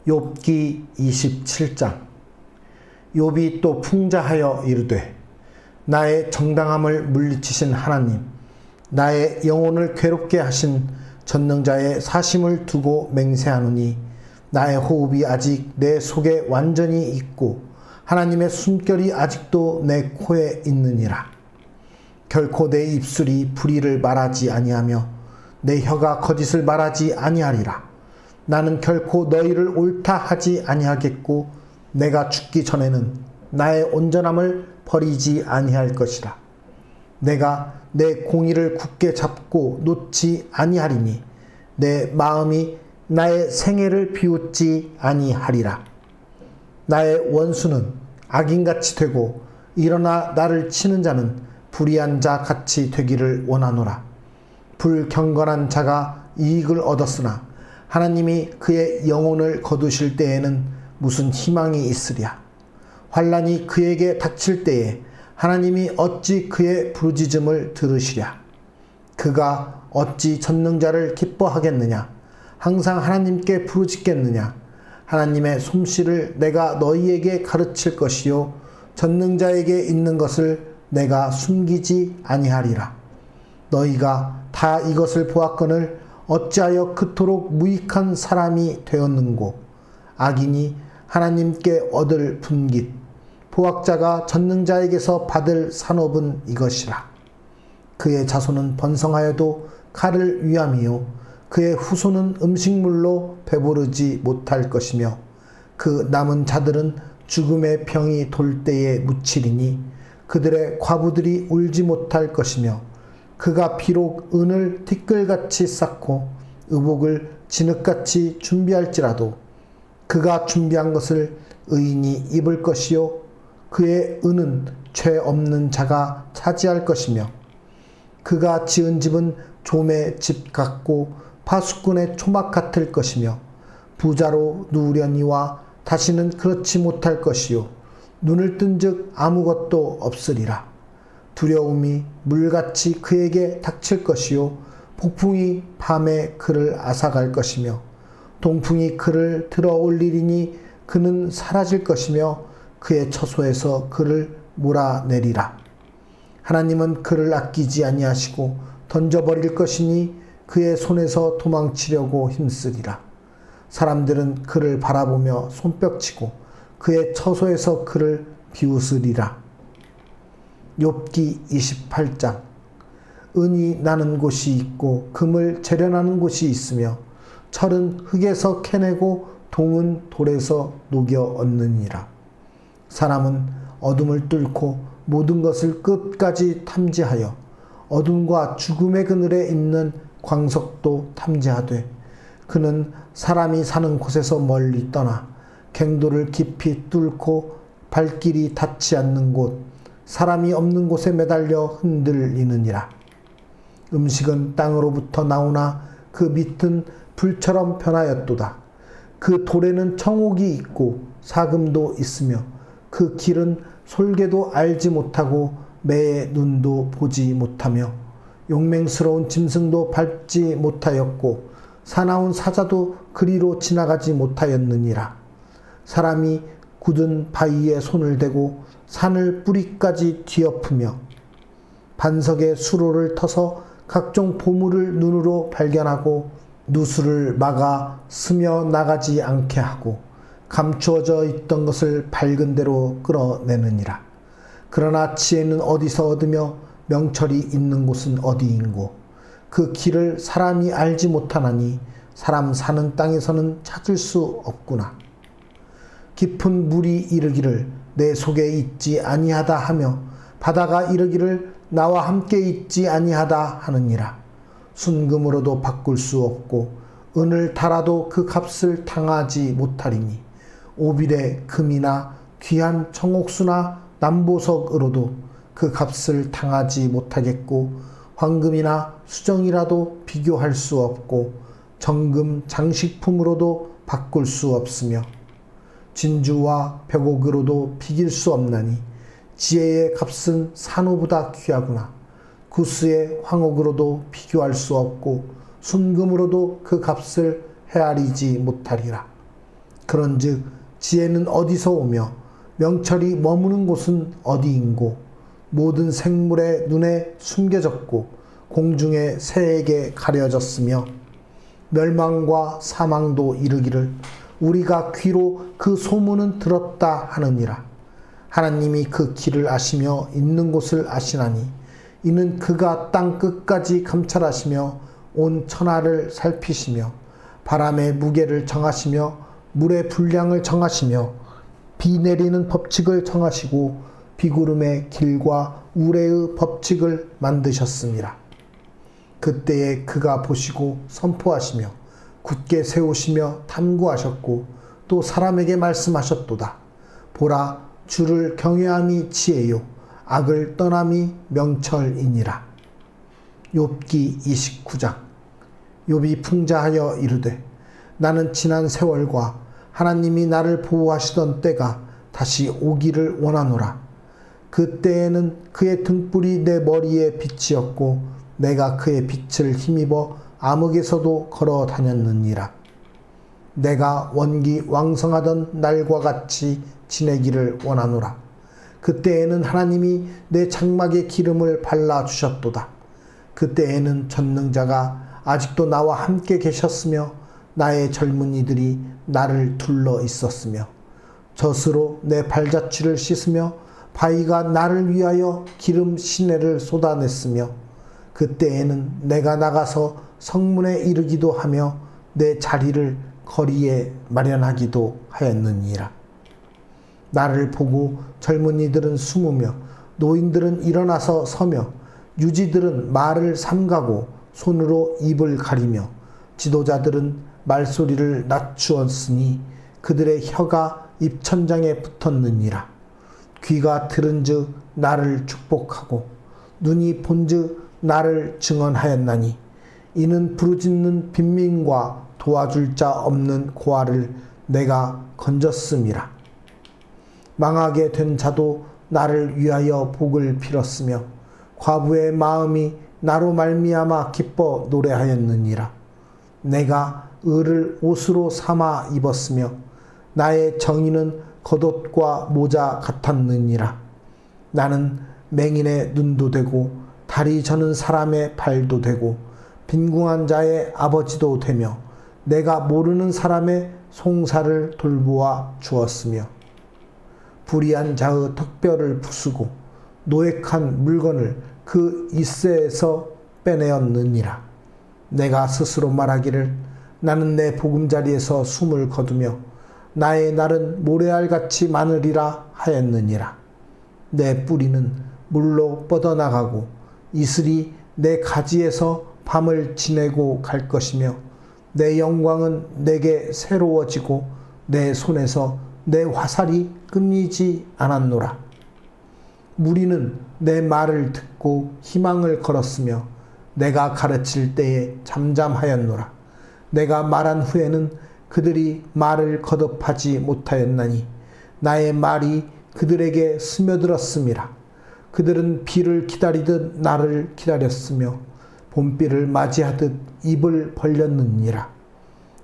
욥기 27장. 욥이 또 풍자하여 이르되, 나의 정당함을 물리치신 하나님, 나의 영혼을 괴롭게 하신 전능자의 사심을 두고 맹세하노니, 나의 호흡이 아직 내 속에 완전히 있고 하나님의 숨결이 아직도 내 코에 있느니라. 결코 내 입술이 불의를 말하지 아니하며 내 혀가 거짓을 말하지 아니하리라. 나는 결코 너희를 옳다 하지 아니하겠고 내가 죽기 전에는 나의 온전함을 버리지 아니할 것이라. 내가 내 공의를 굳게 잡고 놓지 아니하리니 내 마음이 나의 생애를 비웃지 아니하리라. 나의 원수는 악인같이 되고 일어나 나를 치는 자는 불의한 자 같이 되기를 원하노라. 불경건한 자가 이익을 얻었으나 하나님이 그의 영혼을 거두실 때에는 무슨 희망이 있으랴. 환난이 그에게 닥칠 때에 하나님이 어찌 그의 부르짖음을 들으시랴. 그가 어찌 전능자를 기뻐하겠느냐. 항상 하나님께 부르짖겠느냐. 하나님의 솜씨를 내가 너희에게 가르칠 것이요 전능자에게 있는 것을 내가 숨기지 아니하리라. 너희가 다 이것을 보았거늘 어찌하여 그토록 무익한 사람이 되었는고. 악인이 하나님께 얻을 분깃, 포악자가 전능자에게서 받을 산업은 이것이라. 그의 자손은 번성하여도 칼을 위함이요 그의 후손은 음식물로 배부르지 못할 것이며 그 남은 자들은 죽음의 병이 돌 때에 묻히리니 그들의 과부들이 울지 못할 것이며 그가 비록 은을 티끌같이 쌓고 의복을 진흙같이 준비할지라도 그가 준비한 것을 의인이 입을 것이요 그의 은은 죄 없는 자가 차지할 것이며 그가 지은 집은 좀의 집 같고 파수꾼의 초막 같을 것이며 부자로 누우려니와 다시는 그렇지 못할 것이요 눈을 뜬즉 아무것도 없으리라. 두려움이 물같이 그에게 닥칠 것이요 폭풍이 밤에 그를 앗아갈 것이며 동풍이 그를 들어 올리리니 그는 사라질 것이며 그의 처소에서 그를 몰아내리라. 하나님은 그를 아끼지 아니하시고 던져버릴 것이니 그의 손에서 도망치려고 힘쓰리라. 사람들은 그를 바라보며 손뼉치고 그의 처소에서 그를 비웃으리라. 욥기 28장. 은이 나는 곳이 있고 금을 재련하는 곳이 있으며 철은 흙에서 캐내고 동은 돌에서 녹여 얻느니라. 사람은 어둠을 뚫고 모든 것을 끝까지 탐지하여 어둠과 죽음의 그늘에 있는 광석도 탐지하되 그는 사람이 사는 곳에서 멀리 떠나 갱도를 깊이 뚫고 발길이 닿지 않는 곳 사람이 없는 곳에 매달려 흔들리느니라. 음식은 땅으로부터 나오나 그 밑은 불처럼 변하였도다. 그 돌에는 청옥이 있고 사금도 있으며 그 길은 솔개도 알지 못하고 매의 눈도 보지 못하며 용맹스러운 짐승도 밟지 못하였고 사나운 사자도 그리로 지나가지 못하였느니라. 사람이 굳은 바위에 손을 대고 산을 뿌리까지 뒤엎으며 반석에 수로를 터서 각종 보물을 눈으로 발견하고 누수를 막아 스며 나가지 않게 하고 감추어져 있던 것을 밝은 대로 끌어내느니라. 그러나 지혜는 어디서 얻으며 명철이 있는 곳은 어디인고 그 길을 사람이 알지 못하나니 사람 사는 땅에서는 찾을 수 없구나. 깊은 물이 이르기를 내 속에 있지 아니하다 하며 바다가 이르기를 나와 함께 있지 아니하다 하느니라. 순금으로도 바꿀 수 없고 은을 달아도 그 값을 당하지 못하리니 오빌의 금이나 귀한 청옥수나 남보석으로도 그 값을 당하지 못하겠고 황금이나 수정이라도 비교할 수 없고 정금 장식품으로도 바꿀 수 없으며 진주와 벽옥으로도 비길 수 없나니 지혜의 값은 산호보다 귀하구나. 구스의 황옥으로도 비교할 수 없고 순금으로도 그 값을 헤아리지 못하리라. 그런즉 지혜는 어디서 오며 명철이 머무는 곳은 어디인고 모든 생물의 눈에 숨겨졌고 공중의 새에게 가려졌으며 멸망과 사망도 이르기를 우리가 귀로 그 소문은 들었다 하느니라. 하나님이 그 길을 아시며 있는 곳을 아시나니 이는 그가 땅 끝까지 감찰하시며 온 천하를 살피시며 바람의 무게를 정하시며 물의 분량을 정하시며 비 내리는 법칙을 정하시고 비구름의 길과 우레의 법칙을 만드셨습니다. 그때에 그가 보시고 선포하시며 굳게 세우시며 탐구하셨고 또 사람에게 말씀하셨도다. 보라, 주를 경외함이 지혜요 악을 떠남이 명철이니라. 욥기 29장. 욥이 풍자하여 이르되 나는 지난 세월과 하나님이 나를 보호하시던 때가 다시 오기를 원하노라. 그때에는 그의 등불이 내 머리에 빛이었고 내가 그의 빛을 힘입어 암흑에서도 걸어 다녔느니라. 내가 원기 왕성하던 날과 같이 지내기를 원하노라. 그때에는 하나님이 내 장막에 기름을 발라주셨도다. 그때에는 전능자가 아직도 나와 함께 계셨으며 나의 젊은이들이 나를 둘러 있었으며 젖으로 내 발자취를 씻으며 바위가 나를 위하여 기름 시내를 쏟아냈으며 그때에는 내가 나가서 성문에 이르기도 하며 내 자리를 거리에 마련하기도 하였느니라. 나를 보고 젊은이들은 숨으며 노인들은 일어나서 서며 유지들은 말을 삼가고 손으로 입을 가리며 지도자들은 말소리를 낮추었으니 그들의 혀가 입천장에 붙었느니라. 귀가 들은즉 나를 축복하고 눈이 본즉 나를 증언하였나니 이는 부르짖는 빈민과 도와줄 자 없는 고아를 내가 건졌음이라. 망하게 된 자도 나를 위하여 복을 빌었으며 과부의 마음이 나로 말미암아 기뻐 노래하였느니라. 내가 의를 옷으로 삼아 입었으며 나의 정의는 겉옷과 모자 같았느니라. 나는 맹인의 눈도 되고 다리 저는 사람의 발도 되고 빈궁한 자의 아버지도 되며 내가 모르는 사람의 송사를 돌보아 주었으며 불의한 자의 턱뼈를 부수고 노획한 물건을 그 잇새에서 빼내었느니라. 내가 스스로 말하기를 나는 내 보금자리에서 숨을 거두며 나의 날은 모래알같이 많으리라 하였느니라. 내 뿌리는 물로 뻗어나가고 이슬이 내 가지에서 밤을 지내고 갈 것이며 내 영광은 내게 새로워지고 내 손에서 내 화살이 끊이지 않았노라. 무리는 내 말을 듣고 희망을 걸었으며 내가 가르칠 때에 잠잠하였노라. 내가 말한 후에는 그들이 말을 거듭하지 못하였나니 나의 말이 그들에게 스며들었음이라. 그들은 비를 기다리듯 나를 기다렸으며 봄비를 맞이하듯 입을 벌렸느니라.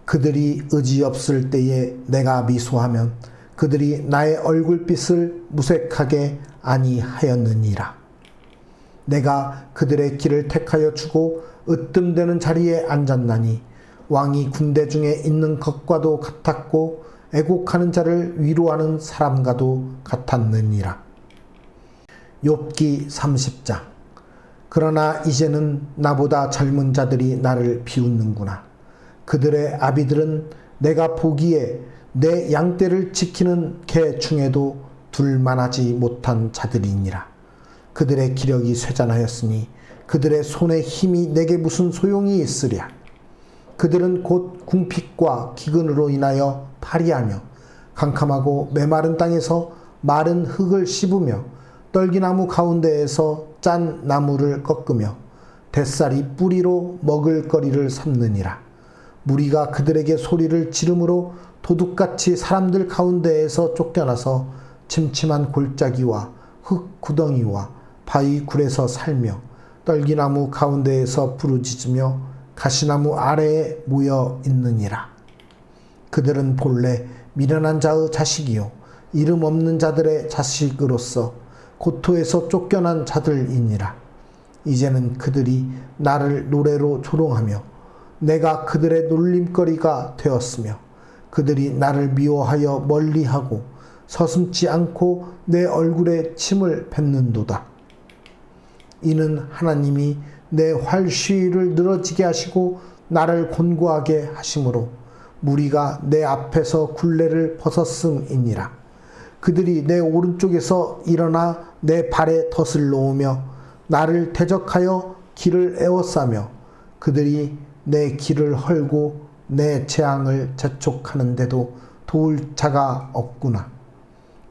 그들이 의지없을 때에 내가 미소하면 그들이 나의 얼굴빛을 무색하게 아니하였느니라. 내가 그들의 길을 택하여 주고 으뜸되는 자리에 앉았나니 왕이 군대 중에 있는 것과도 같았고 애곡하는 자를 위로하는 사람과도 같았느니라. 욥기 30장. 그러나 이제는 나보다 젊은 자들이 나를 비웃는구나. 그들의 아비들은 내가 보기에 내 양떼를 지키는 개 중에도 둘만하지 못한 자들이니라. 그들의 기력이 쇠잔하였으니 그들의 손의 힘이 내게 무슨 소용이 있으랴. 그들은 곧 궁핍과 기근으로 인하여 파리하며 캄캄하고 메마른 땅에서 마른 흙을 씹으며 떨기나무 가운데에서 짠 나무를 꺾으며 뱃살이 뿌리로 먹을거리를 삼느니라. 무리가 그들에게 소리를 지르므로 도둑같이 사람들 가운데에서 쫓겨나서 침침한 골짜기와 흙 구덩이와 바위 굴에서 살며 떨기나무 가운데에서 부르짖으며 가시나무 아래에 모여 있느니라. 그들은 본래 미련한 자의 자식이요 이름 없는 자들의 자식으로서 고토에서 쫓겨난 자들이니라. 이제는 그들이 나를 노래로 조롱하며 내가 그들의 놀림거리가 되었으며 그들이 나를 미워하여 멀리하고 서슴지 않고 내 얼굴에 침을 뱉는도다. 이는 하나님이 내 활시위를 늘어지게 하시고 나를 곤고하게 하심으로 무리가 내 앞에서 굴레를 벗었음이니라. 그들이 내 오른쪽에서 일어나 내 발에 덫을 놓으며 나를 대적하여 길을 에워싸며 그들이 내 길을 헐고 내 재앙을 재촉하는데도 도울 자가 없구나.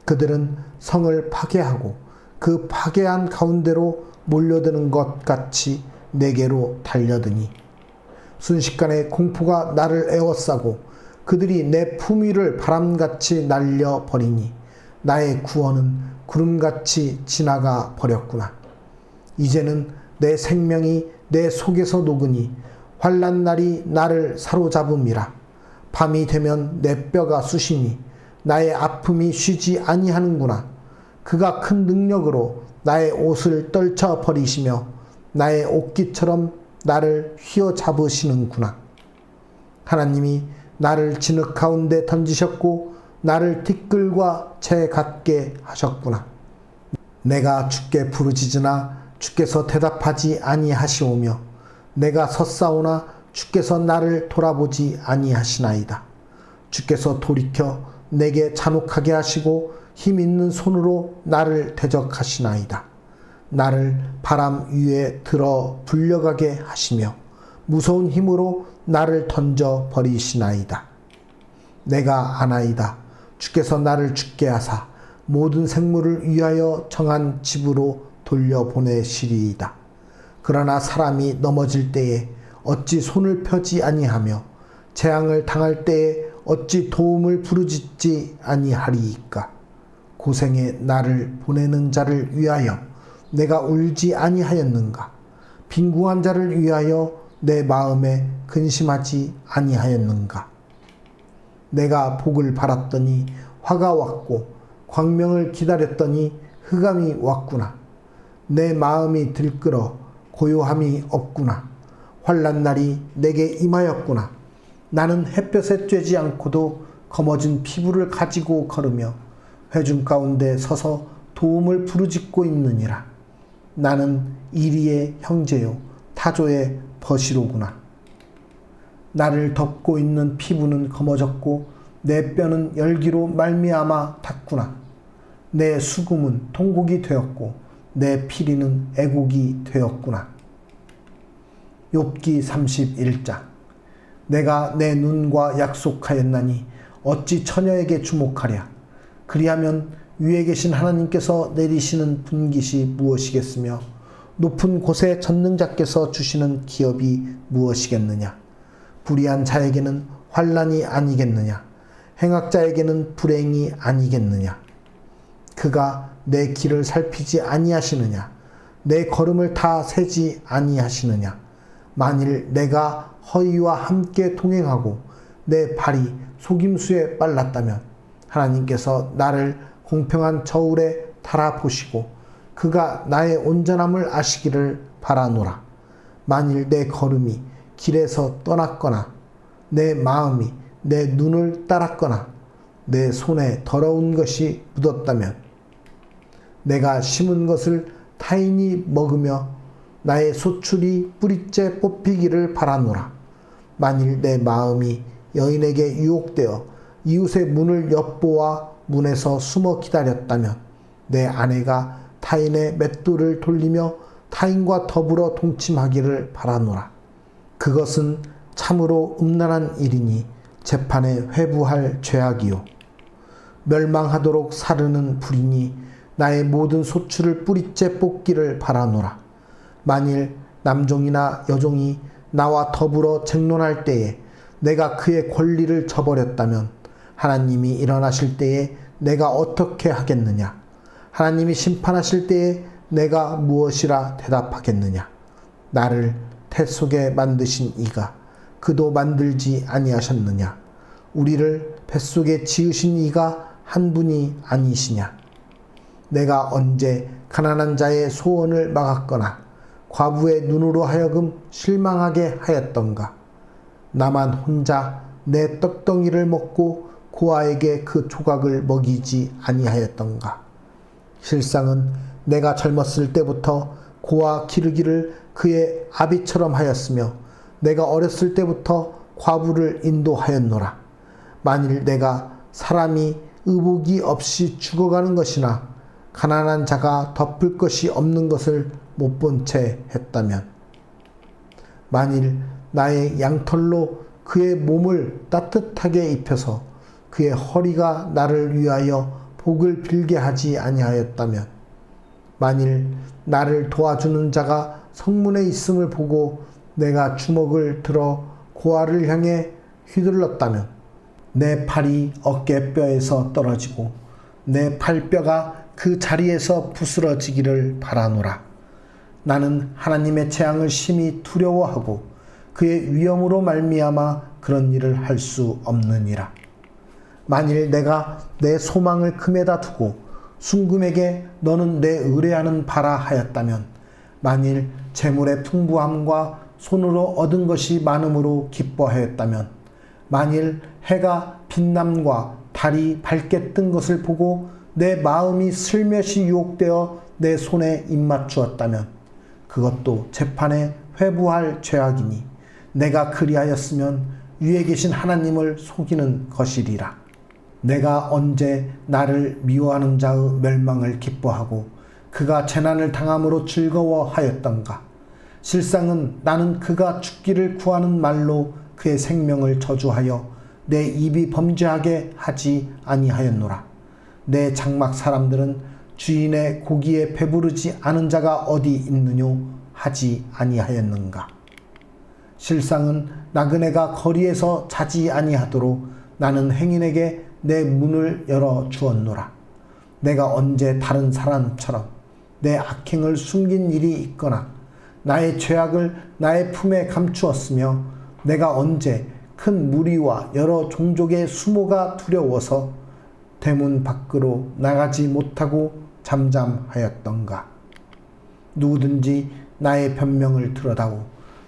그들은 성을 파괴하고 그 파괴한 가운데로 몰려드는 것 같이 내게로 달려드니 순식간에 공포가 나를 에워싸고 그들이 내 품위를 바람같이 날려버리니 나의 구원은 구름같이 지나가 버렸구나. 이제는 내 생명이 내 속에서 녹으니 환난 날이 나를 사로잡음이라. 밤이 되면 내 뼈가 쑤시니 나의 아픔이 쉬지 아니하는구나. 그가 큰 능력으로 나의 옷을 떨쳐 버리시며 나의 옷깃처럼 나를 휘어잡으시는구나. 하나님이 나를 진흙 가운데 던지셨고 나를 티끌과 채 같게 하셨구나. 내가 주께 부르짖으나 주께서 대답하지 아니하시오며 내가 섰사오나 주께서 나를 돌아보지 아니하시나이다. 주께서 돌이켜 내게 잔혹하게 하시고 힘 있는 손으로 나를 대적하시나이다. 나를 바람 위에 들어 불려가게 하시며 무서운 힘으로 나를 던져 버리시나이다. 내가 아나이다. 주께서 나를 죽게 하사 모든 생물을 위하여 정한 집으로 돌려보내시리이다. 그러나 사람이 넘어질 때에 어찌 손을 펴지 아니하며 재앙을 당할 때에 어찌 도움을 부르짖지 아니하리이까. 고생에 나를 보내는 자를 위하여 내가 울지 아니하였는가. 빈궁한 자를 위하여 내 마음에 근심하지 아니하였는가. 내가 복을 바랐더니 화가 왔고 광명을 기다렸더니 흑암이 왔구나. 내 마음이 들끓어 고요함이 없구나. 환난 날이 내게 임하였구나. 나는 햇볕에 쬐지 않고도 검어진 피부를 가지고 걸으며 회중 가운데 서서 도움을 부르짖고 있느니라. 나는 이리의 형제요 타조의 버시로구나. 나를 덮고 있는 피부는 검어졌고 내 뼈는 열기로 말미암아 탔구나. 내 수금은 통곡이 되었고 내 피리는 애곡이 되었구나. 욥기 31장. 내가 내 눈과 약속하였나니 어찌 처녀에게 주목하랴. 그리하면 위에 계신 하나님께서 내리시는 분깃이 무엇이겠으며 높은 곳에 전능자께서 주시는 기업이 무엇이겠느냐. 불의한 자에게는 환난이 아니겠느냐. 행악자에게는 불행이 아니겠느냐. 그가 내 길을 살피지 아니하시느냐. 내 걸음을 다 세지 아니하시느냐. 만일 내가 허위와 함께 동행하고 내 발이 속임수에 빨랐다면 하나님께서 나를 공평한 저울에 달아보시고 그가 나의 온전함을 아시기를 바라노라. 만일 내 걸음이 길에서 떠났거나 내 마음이 내 눈을 따랐거나 내 손에 더러운 것이 묻었다면 내가 심은 것을 타인이 먹으며 나의 소출이 뿌리째 뽑히기를 바라노라. 만일 내 마음이 여인에게 유혹되어 이웃의 문을 엿보아 문에서 숨어 기다렸다면 내 아내가 타인의 맷돌을 돌리며 타인과 더불어 동침하기를 바라노라. 그것은 참으로 음란한 일이니 재판에 회부할 죄악이요 멸망하도록 사르는 불이니 나의 모든 소출을 뿌리째 뽑기를 바라노라. 만일 남종이나 여종이 나와 더불어 쟁론할 때에 내가 그의 권리를 저버렸다면 하나님이 일어나실 때에 내가 어떻게 하겠느냐. 하나님이 심판하실 때에 내가 무엇이라 대답하겠느냐. 나를 태 속에 만드신 이가 그도 만들지 아니하셨느냐. 우리를 뱃속에 지으신 이가 한 분이 아니시냐? 내가 언제 가난한 자의 소원을 막았거나 과부의 눈으로 하여금 실망하게 하였던가? 나만 혼자 내 떡덩이를 먹고 고아에게 그 조각을 먹이지 아니하였던가? 실상은 내가 젊었을 때부터 고아 기르기를 그의 아비처럼 하였으며 내가 어렸을 때부터 과부를 인도하였노라. 만일 내가 사람이 의복이 없이 죽어가는 것이나 가난한 자가 덮을 것이 없는 것을 못 본 채 했다면, 만일 나의 양털로 그의 몸을 따뜻하게 입혀서 그의 허리가 나를 위하여 복을 빌게 하지 아니하였다면, 만일 나를 도와주는 자가 성문에 있음을 보고 내가 주먹을 들어 고아를 향해 휘둘렀다면, 내 팔이 어깨뼈에서 떨어지고 내 팔뼈가 그 자리에서 부스러지기를 바라노라. 나는 하나님의 재앙을 심히 두려워하고 그의 위엄으로 말미암아 그런 일을 할 수 없느니라. 만일 내가 내 소망을 금에다 두고 순금에게 너는 내 의뢰하는 바라 하였다면, 만일 재물의 풍부함과 손으로 얻은 것이 많음으로 기뻐하였다면, 만일 해가 빛남과 달이 밝게 뜬 것을 보고 내 마음이 슬며시 유혹되어 내 손에 입맞추었다면, 그것도 재판에 회부할 죄악이니 내가 그리하였으면 위에 계신 하나님을 속이는 것이리라. 내가 언제 나를 미워하는 자의 멸망을 기뻐하고 그가 재난을 당함으로 즐거워하였던가? 실상은 나는 그가 죽기를 구하는 말로 그의 생명을 저주하여 내 입이 범죄하게 하지 아니하였노라. 내 장막 사람들은 주인의 고기에 배부르지 않은 자가 어디 있느뇨 하지 아니하였는가? 실상은 나그네가 거리에서 자지 아니하도록 나는 행인에게 내 문을 열어 주었노라. 내가 언제 다른 사람처럼 내 악행을 숨긴 일이 있거나 나의 죄악을 나의 품에 감추었으며, 내가 언제 큰 무리와 여러 종족의 수모가 두려워서 대문 밖으로 나가지 못하고 잠잠하였던가? 누구든지 나의 변명을 들어다오.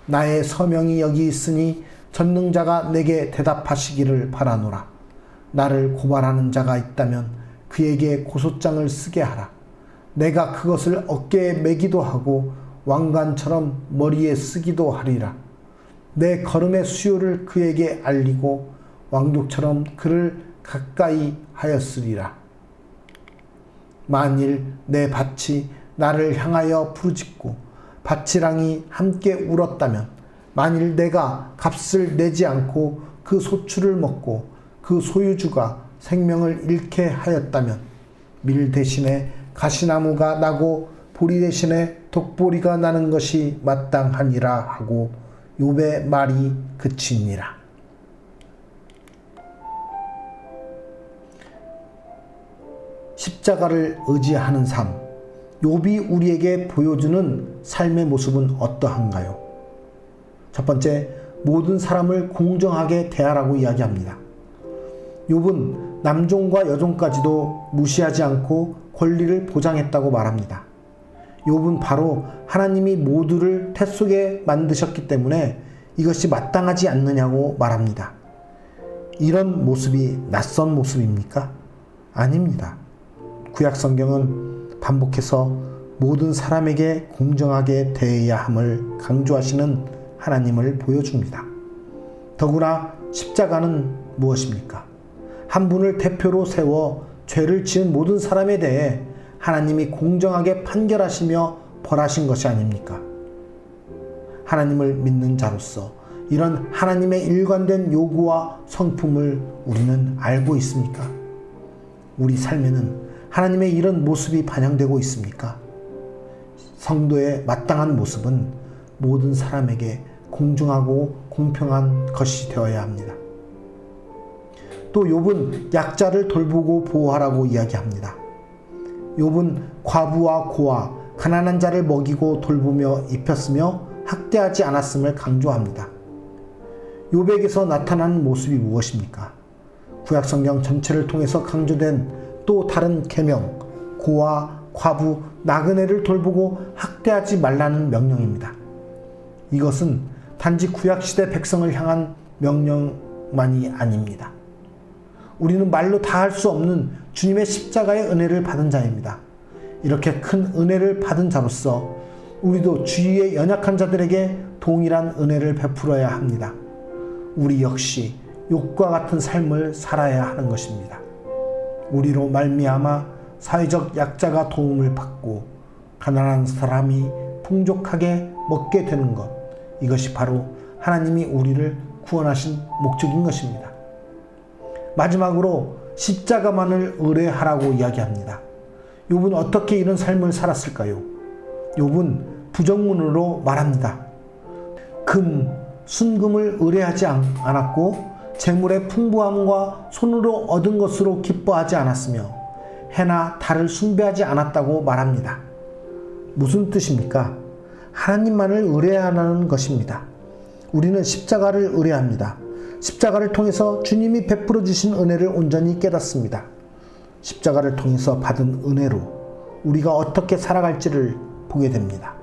나의 서명이 여기 있으니 전능자가 내게 대답하시기를 바라노라. 나를 고발하는 자가 있다면 그에게 고소장을 쓰게 하라. 내가 그것을 어깨에 매기도 하고 왕관처럼 머리에 쓰기도 하리라. 내 걸음의 수요를 그에게 알리고 왕족처럼 그를 가까이 하였으리라. 만일 내 밭이 나를 향하여 부르짖고 밭지랑이 함께 울었다면, 만일 내가 값을 내지 않고 그 소출을 먹고 그 소유주가 생명을 잃게 하였다면, 밀 대신에 가시나무가 나고 보리 대신에 독보리가 나는 것이 마땅하니라 하고 욥의 말이 그치니라. 십자가를 의지하는 삶, 욥이 우리에게 보여주는 삶의 모습은 어떠한가요? 첫 번째, 모든 사람을 공정하게 대하라고 이야기합니다. 욥은 남종과 여종까지도 무시하지 않고 권리를 보장했다고 말합니다. 욥은 바로 하나님이 모두를 태 속에 만드셨기 때문에 이것이 마땅하지 않느냐고 말합니다. 이런 모습이 낯선 모습입니까? 아닙니다. 구약 성경은 반복해서 모든 사람에게 공정하게 대해야 함을 강조하시는 하나님을 보여줍니다. 더구나 십자가는 무엇입니까? 한 분을 대표로 세워 죄를 지은 모든 사람에 대해 하나님이 공정하게 판결하시며 벌하신 것이 아닙니까? 하나님을 믿는 자로서 이런 하나님의 일관된 요구와 성품을 우리는 알고 있습니까? 우리 삶에는 하나님의 이런 모습이 반영되고 있습니까? 성도의 마땅한 모습은 모든 사람에게 공정하고 공평한 것이 되어야 합니다. 또 욥은 약자를 돌보고 보호하라고 이야기합니다. 욥은 과부와 고아, 가난한 자를 먹이고 돌보며 입혔으며 학대하지 않았음을 강조합니다. 욥에게서 나타나는 모습이 무엇입니까? 구약성경 전체를 통해서 강조된 또 다른 계명, 고아, 과부, 나그네를 돌보고 학대하지 말라는 명령입니다. 이것은 단지 구약시대 백성을 향한 명령만이 아닙니다. 우리는 말로 다 할 수 없는 주님의 십자가의 은혜를 받은 자입니다. 이렇게 큰 은혜를 받은 자로서 우리도 주위의 연약한 자들에게 동일한 은혜를 베풀어야 합니다. 우리 역시 욥과 같은 삶을 살아야 하는 것입니다. 우리로 말미암아 사회적 약자가 도움을 받고 가난한 사람이 풍족하게 먹게 되는 것, 이것이 바로 하나님이 우리를 구원하신 목적인 것입니다. 마지막으로 십자가만을 의뢰하라고 이야기합니다. 욥은 어떻게 이런 삶을 살았을까요? 욥은 부정문으로 말합니다. 순금을 의뢰하지 않았고 재물의 풍부함과 손으로 얻은 것으로 기뻐하지 않았으며 해나 달을 숭배하지 않았다고 말합니다. 무슨 뜻입니까? 하나님만을 의뢰하는 것입니다. 우리는 십자가를 의뢰합니다. 십자가를 통해서 주님이 베풀어 주신 은혜를 온전히 깨닫습니다. 십자가를 통해서 받은 은혜로 우리가 어떻게 살아갈지를 보게 됩니다.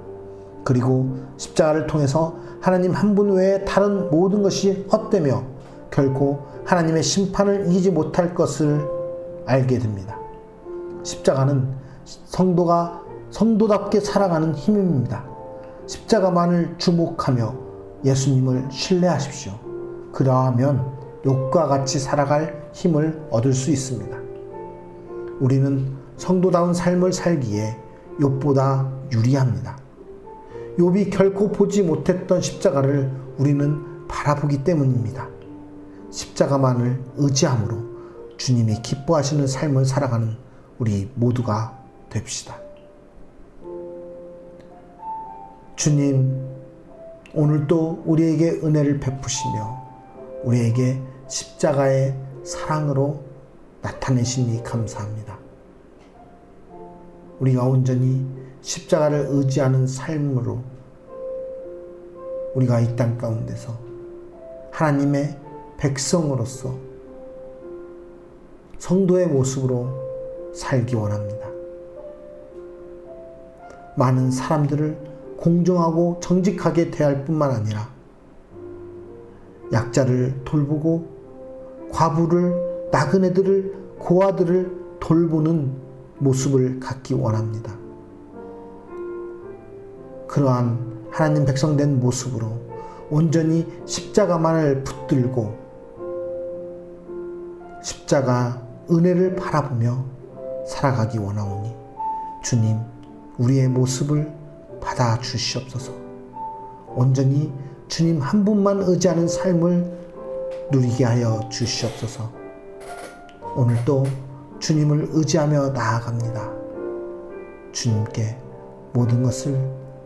그리고 십자가를 통해서 하나님 한 분 외에 다른 모든 것이 헛되며 결코 하나님의 심판을 이기지 못할 것을 알게 됩니다. 십자가는 성도답게 살아가는 힘입니다. 십자가만을 주목하며 예수님을 신뢰하십시오. 그러하면 욥과 같이 살아갈 힘을 얻을 수 있습니다. 우리는 성도다운 삶을 살기에 욥보다 유리합니다. 욥이 결코 보지 못했던 십자가를 우리는 바라보기 때문입니다. 십자가만을 의지함으로 주님이 기뻐하시는 삶을 살아가는 우리 모두가 됩시다. 주님, 오늘도 우리에게 은혜를 베푸시며 우리에게 십자가의 사랑으로 나타내시니 감사합니다. 우리가 온전히 십자가를 의지하는 삶으로 우리가 이 땅 가운데서 하나님의 백성으로서 성도의 모습으로 살기 원합니다. 많은 사람들을 공정하고 정직하게 대할 뿐만 아니라 약자를 돌보고 과부를, 나그네들을, 고아들을 돌보는 모습을 갖기 원합니다. 그러한 하나님 백성된 모습으로 온전히 십자가만을 붙들고 십자가 은혜를 바라보며 살아가기 원하오니 주님, 우리의 모습을 받아 주시옵소서. 온전히 주님 한 분만 의지하는 삶을 누리게 하여 주시옵소서. 오늘도 주님을 의지하며 나아갑니다. 주님께 모든 것을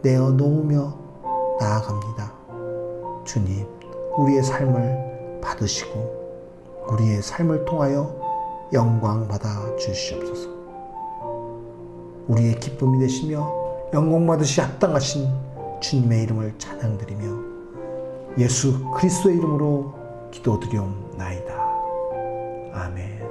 내어놓으며 나아갑니다. 주님, 우리의 삶을 받으시고 우리의 삶을 통하여 영광 받아 주시옵소서. 우리의 기쁨이 되시며 영광 받으시 합당하신 주님의 이름을 찬양드리며 예수 그리스도의 이름으로 기도드리옵나이다. 아멘.